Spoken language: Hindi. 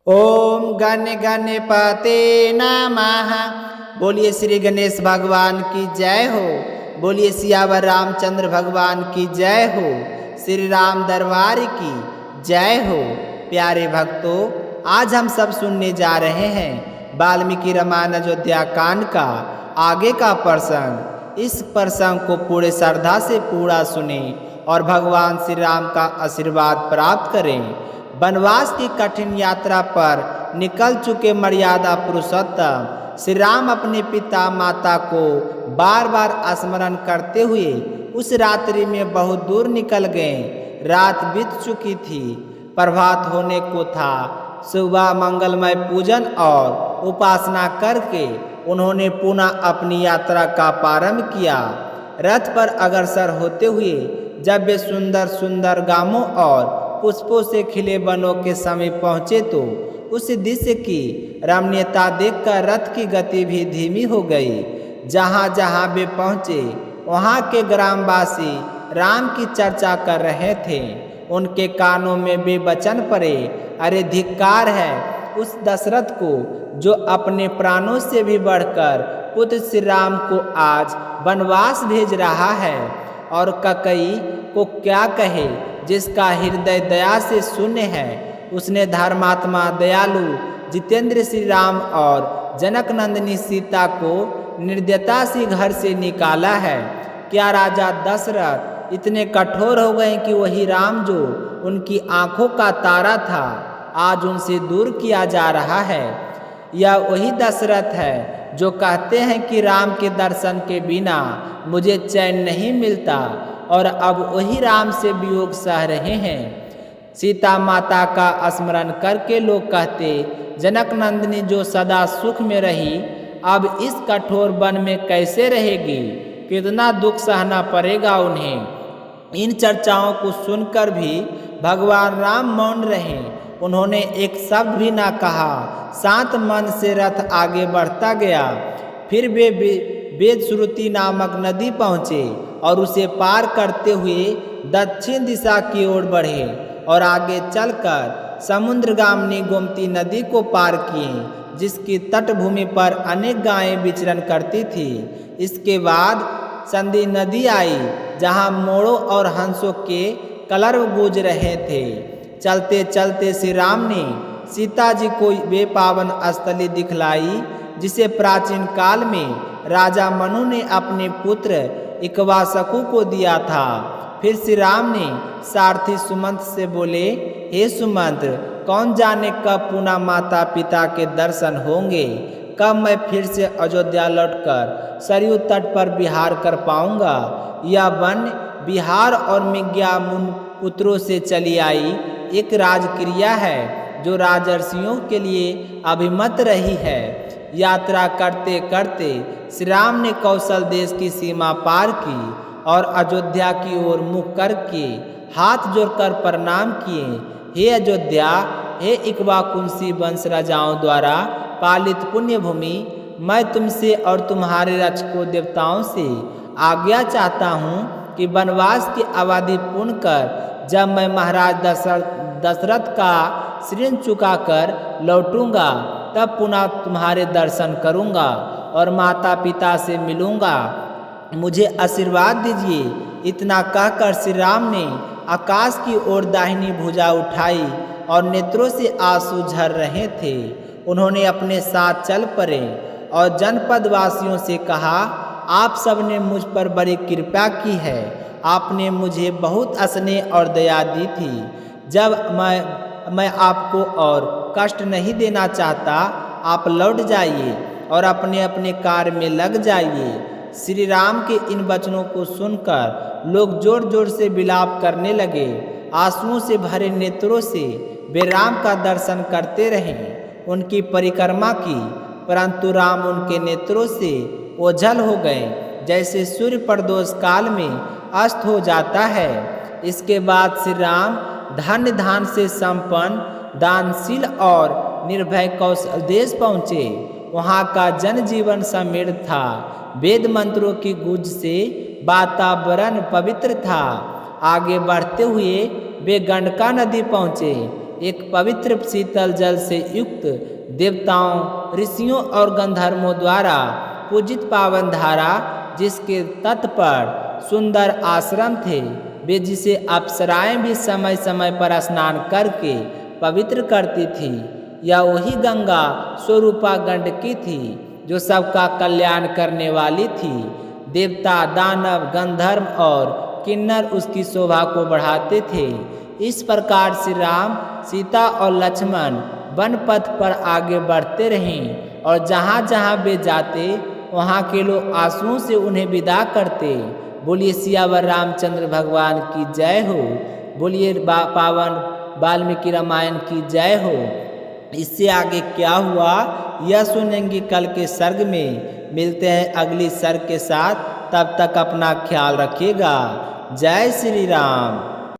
ओम गणपते नमः। बोलिए श्री गणेश भगवान की जय हो। बोलिए सियावर रामचंद्र भगवान की जय हो। श्री राम दरबार की जय हो। प्यारे भक्तों, आज हम सब सुनने जा रहे हैं वाल्मीकि रामायण अयोध्या कांड का आगे का प्रसंग। इस प्रसंग को पूरे श्रद्धा से पूरा सुने और भगवान श्री राम का आशीर्वाद प्राप्त करें। वनवास की कठिन यात्रा पर निकल चुके मर्यादा पुरुषोत्तम श्री राम अपने पिता माता को बार बार स्मरण करते हुए उस रात्रि में बहुत दूर निकल गए। रात बीत चुकी थी, प्रभात होने को था। सुबह मंगलमय पूजन और उपासना करके उन्होंने पुनः अपनी यात्रा का प्रारंभ किया। रथ पर अग्रसर होते हुए जब वे सुंदर सुंदर गांवों और पुष्पों से खिले वनों के समीप पहुंचे तो उस दृश्य की रमणीयता देखकर रथ की गति भी धीमी हो गई। जहां जहां वे पहुंचे वहां के ग्रामवासी राम की चर्चा कर रहे थे। उनके कानों में वे वचन पड़े, अरे धिक्कार है उस दशरथ को जो अपने प्राणों से भी बढ़कर पुत्र श्री राम को आज वनवास भेज रहा है। और ककई को क्या कहे जिसका हृदय दया से शून्य है। उसने धर्मात्मा दयालु जितेंद्र श्री राम और जनक नंदिनी सीता को निर्दयता से घर से निकाला है। क्या राजा दशरथ इतने कठोर हो गए कि वही राम जो उनकी आंखों का तारा था आज उनसे दूर किया जा रहा है। यह वही दशरथ है जो कहते हैं कि राम के दर्शन के बिना मुझे चैन नहीं मिलता, और अब वही राम से वियोग सह रहे हैं। सीता माता का स्मरण करके लोग कहते, जनक नंदिनी जो सदा सुख में रही अब इस कठोर वन में कैसे रहेगी, कितना दुख सहना पड़ेगा उन्हें। इन चर्चाओं को सुनकर भी भगवान राम मौन रहे। उन्होंने एक शब्द भी ना कहा। शांत मन से रथ आगे बढ़ता गया। फिर वे वेदश्रुति नामक नदी पहुँचे और उसे पार करते हुए दक्षिण दिशा की ओर बढ़े और आगे चलकर समुद्रगामिनी गोमती नदी को पार किए, जिसकी तटभूमि पर अनेक गायें विचरण करती थी। इसके बाद संधि नदी आई, जहां मोरों और हंसों के कलरव गूंज रहे थे। चलते चलते श्री राम ने सीता जी को वे पावन स्थली दिखलाई जिसे प्राचीन काल में राजा मनु ने अपने पुत्र इक्ष्वाकु को दिया था। फिर श्री राम ने सारथी सुमंत से बोले, हे सुमंत, कौन जाने कब पुनः माता पिता के दर्शन होंगे, कब मैं फिर से अयोध्या लौटकर सरयू तट पर विहार कर पाऊंगा। यह वन बिहार और मिज्ञा मुन पुत्रों से चली आई एक राजक्रिया है जो राजर्षियों के लिए अभिमत रही है। यात्रा करते करते श्री राम ने कौशल देश की सीमा पार की और अयोध्या की ओर मुख करके हाथ जोड़कर प्रणाम किए। हे अयोध्या, हे इक्ष्वाकुंसी वंश राजाओं द्वारा पालित पुण्य भूमि, मैं तुमसे और तुम्हारे रक्षकों देवताओं से आज्ञा चाहता हूँ कि वनवास की अवधि पूर्ण कर जब मैं महाराज दशरथ का ऋण चुकाकर लौटूंगा तब पुनः तुम्हारे दर्शन करूंगा और माता पिता से मिलूंगा। मुझे आशीर्वाद दीजिए। इतना कहकर श्री राम ने आकाश की ओर दाहिनी भुजा उठाई और नेत्रों से आंसू झर रहे थे। उन्होंने अपने साथ चल पड़े और जनपद वासियों से कहा, आप सब ने मुझ पर बड़ी कृपा की है। आपने मुझे बहुत स्नेह और दया दी थी। जब मैं आपको और कष्ट नहीं देना चाहता, आप लौट जाइए और अपने अपने कार्य में लग जाइए। श्री राम के इन वचनों को सुनकर लोग जोर जोर से विलाप करने लगे। आंसुओं से भरे नेत्रों से वे राम का दर्शन करते रहे, उनकी परिक्रमा की, परंतु राम उनके नेत्रों से ओझल हो गए, जैसे सूर्य प्रदोष काल में अस्त हो जाता है। इसके बाद श्री राम धन्य धान से संपन्न दानशील और निर्भय कौशल देश पहुँचे। वहाँ का जनजीवन समृद्ध था। वेद मंत्रों की गूंज से वातावरण पवित्र था। आगे बढ़ते हुए वे गंडका नदी पहुँचे। एक पवित्र शीतल जल से युक्त देवताओं, ऋषियों और गंधर्वों द्वारा पूजित पावन धारा, जिसके तट पर सुंदर आश्रम थे, वे जिसे अप्सराएं भी समय समय पर स्नान करके पवित्र करती थी। यह वही गंगा स्वरूपा गंडकी थी जो सबका कल्याण करने वाली थी। देवता, दानव, गंधर्व और किन्नर उसकी शोभा को बढ़ाते थे। इस प्रकार श्री राम, सीता और लक्ष्मण वन पथ पर आगे बढ़ते रहे और जहाँ जहाँ वे जाते वहाँ के लोग आंसुओं से उन्हें विदा करते। बोलिए सियावर रामचंद्र भगवान की जय हो। बोलिए पावन वाल्मीकि रामायण की जय हो। इससे आगे क्या हुआ यह सुनेंगे कल के सर्ग में। मिलते हैं अगली सर्ग के साथ, तब तक अपना ख्याल रखिएगा। जय श्री राम।